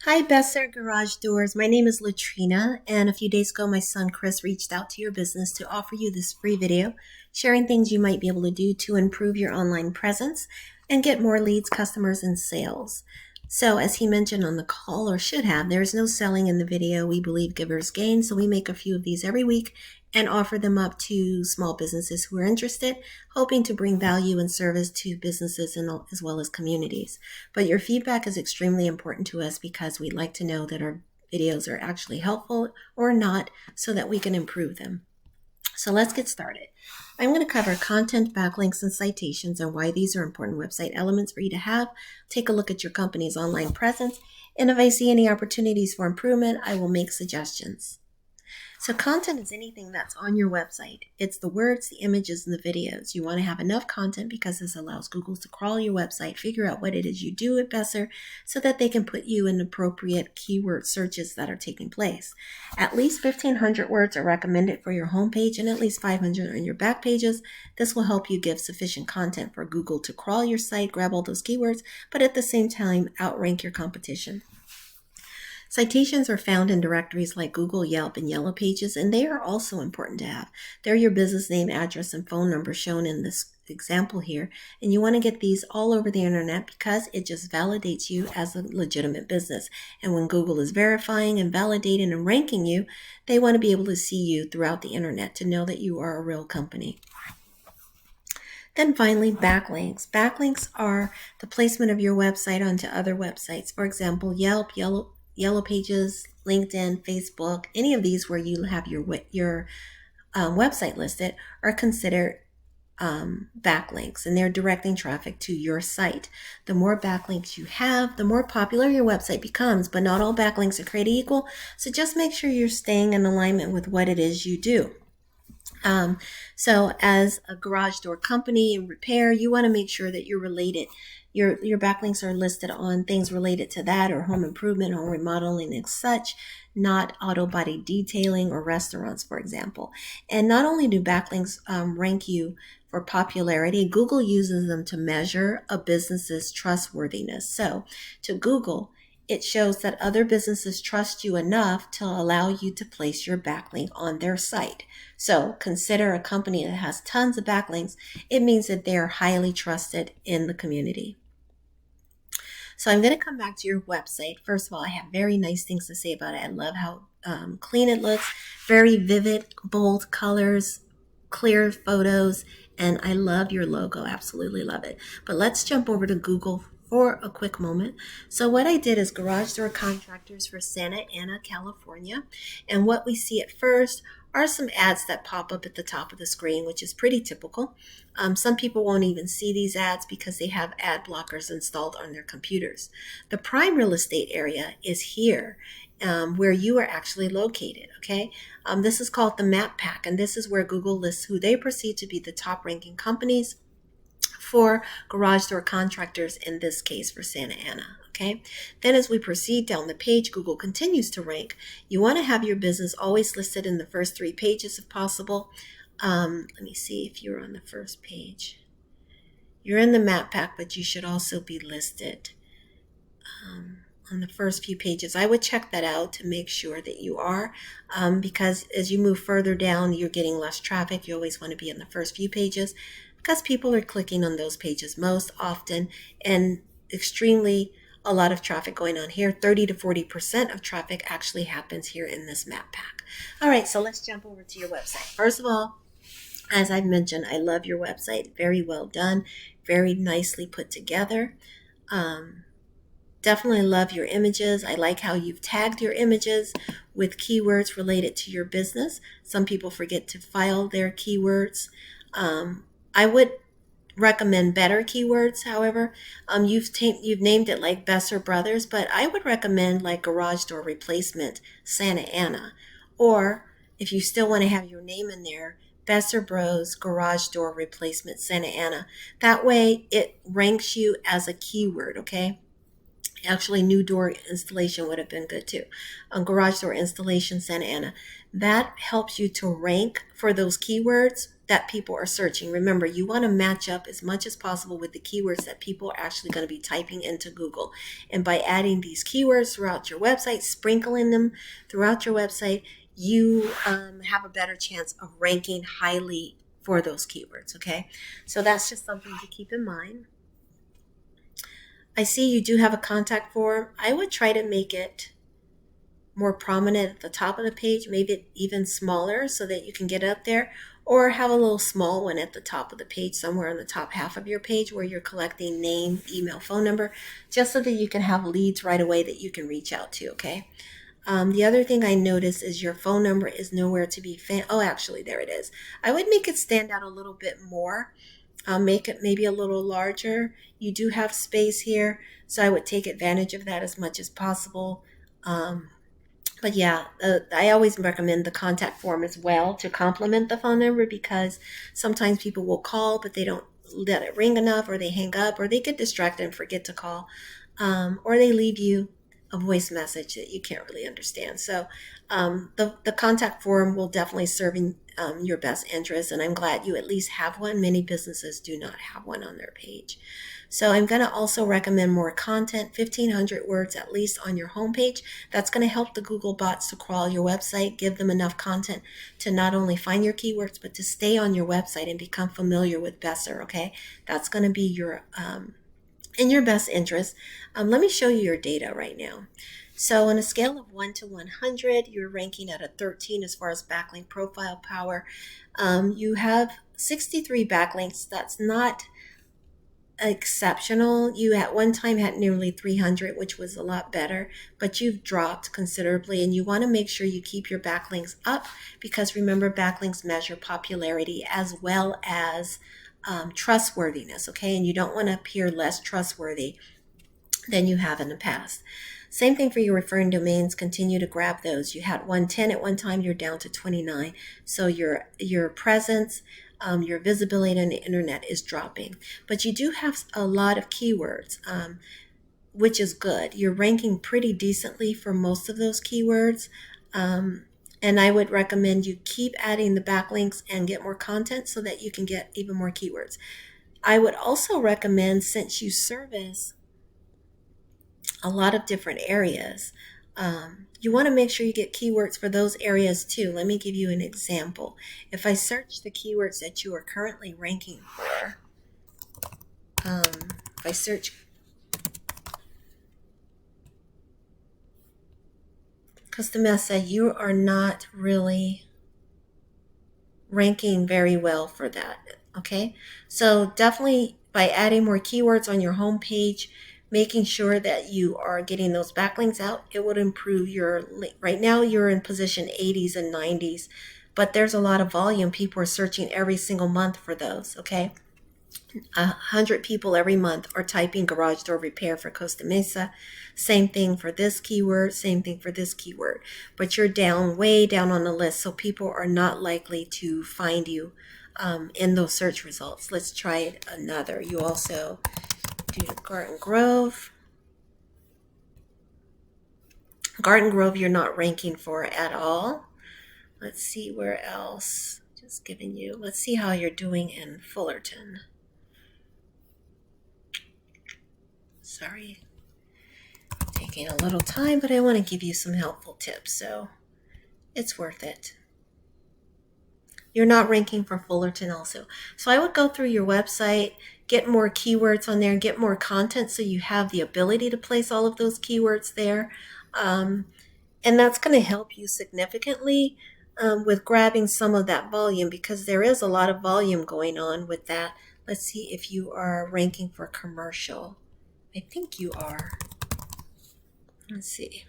Hi, Besser Garage Doors. My name is Latrina, and a few days ago, my son Chris reached out to your business to offer you this free video sharing things you might be able to do to improve your online presence and get more leads, customers, and sales. So, as he mentioned on the call, or should have, there is no selling in the video. We believe givers gain, so we make a few of these every week and offer them up to small businesses who are interested, hoping to bring value and service to businesses and as well as communities. But your feedback is extremely important to us because we'd like to know that our videos are actually helpful or not so that we can improve them. So let's get started. I'm going to cover content, backlinks, and citations and why these are important website elements for you to have. Take a look at your company's online presence, and if I see any opportunities for improvement, I will make suggestions. So content is anything that's on your website. It's the words, the images, and the videos. You want to have enough content because this allows Google to crawl your website, figure out what it is you do at Besser so that they can put you in appropriate keyword searches that are taking place. At least 1,500 words are recommended for your homepage and at least 500 on your back pages. This will help you give sufficient content for Google to crawl your site, grab all those keywords, but at the same time outrank your competition. Citations are found in directories like Google, Yelp, and Yellow Pages, and they are also important to have. They're your business name, address, and phone number shown in this example here, and you want to get these all over the internet because it just validates you as a legitimate business. And when Google is verifying and validating and ranking you, they want to be able to see you throughout the internet to know that you are a real company. Then finally, backlinks. Backlinks are the placement of your website onto other websites. For example, Yelp, Yellow Pages, LinkedIn, Facebook, any of these where you have your website listed are considered backlinks, and they're directing traffic to your site. The more backlinks you have, the more popular your website becomes, but not all backlinks are created equal, so just make sure you're staying in alignment with what it is you do. So as a garage door company and repair, you want to make sure that you're related. Your backlinks are listed on things related to that or home improvement, home remodeling and such, not auto body detailing or restaurants, for example. And not only do backlinks rank you for popularity, Google uses them to measure a business's trustworthiness. So to Google, it shows that other businesses trust you enough to allow you to place your backlink on their site. So consider a company that has tons of backlinks. It means that they are highly trusted in the community. So I'm going to come back to your website. First of all, I have very nice things to say about it. I love how clean it looks, very vivid, bold colors, clear photos, and I love your logo. Absolutely love it. But let's jump over to Google for a quick moment. So what I did is garage door contractors for Santa Ana, California. And what we see at first are some ads that pop up at the top of the screen, which is pretty typical. Some people won't even see these ads because they have ad blockers installed on their computers. The prime real estate area is here. Where you are actually located, okay? This is called the map pack, and this is where Google lists who they perceive to be the top ranking companies for garage door contractors, in this case for Santa Ana, okay? Then as we proceed down the page, Google continues to rank. You want to have your business always listed in the first 3 pages if possible. Let me see if you're on the first page. You're in the map pack, but you should also be listed on the first few pages. I would check that out to make sure that you are, because as you move further down, you're getting less traffic. You always want to be in the first few pages because people are clicking on those pages most often, and extremely a lot of traffic going on here. 30 to 40% of traffic actually happens here in this map pack. All right, so let's jump over to your website. First of all, as I've mentioned, I love your website. Very well done, very nicely put together. Definitely love your images. I like how you've tagged your images with keywords related to your business. Some people forget to file their keywords. I would recommend better keywords, however. You've named it like Besser Brothers, but I would recommend like garage door replacement Santa Ana. Or if you still want to have your name in there, Besser Bros garage door replacement Santa Ana. That way it ranks you as a keyword, okay? Actually, new door installation would have been good too. Garage door installation, Santa Ana. That helps you to rank for those keywords that people are searching. Remember, you want to match up as much as possible with the keywords that people are actually going to be typing into Google. And by adding these keywords throughout your website, sprinkling them throughout your website, you have a better chance of ranking highly for those keywords. Okay, so that's just something to keep in mind. I see you do have a contact form. I would try to make it more prominent at the top of the page, maybe it even smaller so that you can get up there, or have a little small one at the top of the page, somewhere on the top half of your page where you're collecting name, email, phone number, just so that you can have leads right away that you can reach out to, okay? The other thing I noticed is your phone number is nowhere to be found. Oh, actually, there it is. I would make it stand out a little bit more. Make it maybe a little larger. You do have space here, so I would take advantage of that as much as possible. Um, but yeah, I always recommend the contact form as well to complement the phone number, because sometimes people will call, but they don't let it ring enough, or they hang up, or they get distracted and forget to call, or they leave you a voice message that you can't really understand. So the contact form will definitely serve in your best interest, and I'm glad you at least have one. Many businesses do not have one on their page. So I'm going to also recommend more content, 1,500 words at least on your homepage. That's going to help the Google bots to crawl your website, give them enough content to not only find your keywords, but to stay on your website and become familiar with Besser, okay? That's going to be your in your best interest. Let me show you your data right now. So on a scale of 1 to 100, you're ranking at a 13 as far as backlink profile power. You have 63 backlinks. That's not exceptional. You at one time had nearly 300, which was a lot better, but you've dropped considerably, and you want to make sure you keep your backlinks up, because remember, backlinks measure popularity as well as trustworthiness, okay? And you don't want to appear less trustworthy than you have in the past. Same thing for your referring domains. Continue to grab those. You had 110 at one time, you're down to 29. So your presence, your visibility on the internet is dropping. But you do have a lot of keywords, which is good. You're ranking pretty decently for most of those keywords. And I would recommend you keep adding the backlinks and get more content so that you can get even more keywords. I would also recommend, since you service a lot of different areas, you want to make sure you get keywords for those areas too. Let me give you an example. If I search the keywords that you are currently ranking for, if I search custom essay, you are not really ranking very well for that, okay? So definitely by adding more keywords on your home page, making sure that you are getting those backlinks out, it would improve your, right now you're in position 80s and 90s, but there's a lot of volume. People are searching every single month for those, okay? 100 people every month are typing garage door repair for Costa Mesa. Same thing for this keyword, same thing for this keyword. But you're down, way down on the list, so people are not likely to find you in those search results. Let's try another. You also do Garden Grove. Garden Grove you're not ranking for at all. Let's see where else. Just giving you, let's see how you're doing in Fullerton. Sorry, taking a little time, but I want to give you some helpful tips, so it's worth it. You're not ranking for Fullerton also. So I would go through your website, get more keywords on there, get more content so you have the ability to place all of those keywords there. And that's going to help you significantly with grabbing some of that volume, because there is a lot of volume going on with that. Let's see if you are ranking for commercial. I think you are. Let's see.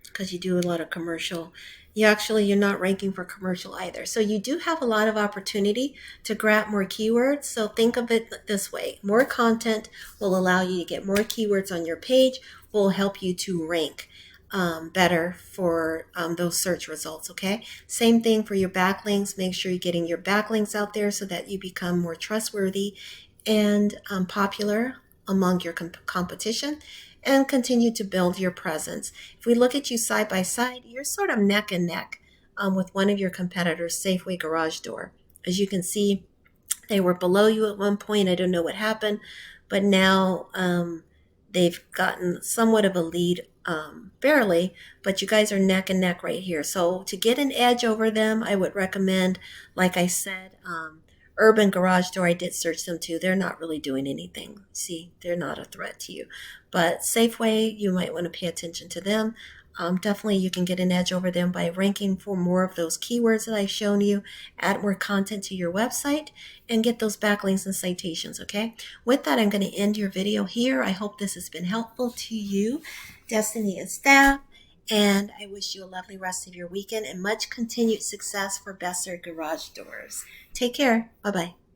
Because you do a lot of commercial. You're not ranking for commercial either. So you do have a lot of opportunity to grab more keywords. So think of it this way. More content will allow you to get more keywords on your page, will help you to rank better for those search results, okay? Same thing for your backlinks. Make sure you're getting your backlinks out there so that you become more trustworthy and popular among your competition and continue to build your presence. If we look at you side by side, you're sort of neck and neck with one of your competitors, Safeway Garage Door. As you can see, they were below you at one point. I don't know what happened, but now they've gotten somewhat of a lead, barely, but you guys are neck and neck right here. So to get an edge over them, I would recommend, like I said, Urban Garage Door. I did search them too. They're not really doing anything. See, they're not a threat to you. But Safeway, you might want to pay attention to them. Definitely you can get an edge over them by ranking for more of those keywords that I've shown you, add more content to your website, and get those backlinks and citations, okay? With that, I'm going to end your video here. I hope this has been helpful to you, Destiny and staff, and I wish you a lovely rest of your weekend and much continued success for Besser Garage Doors. Take care. Bye-bye.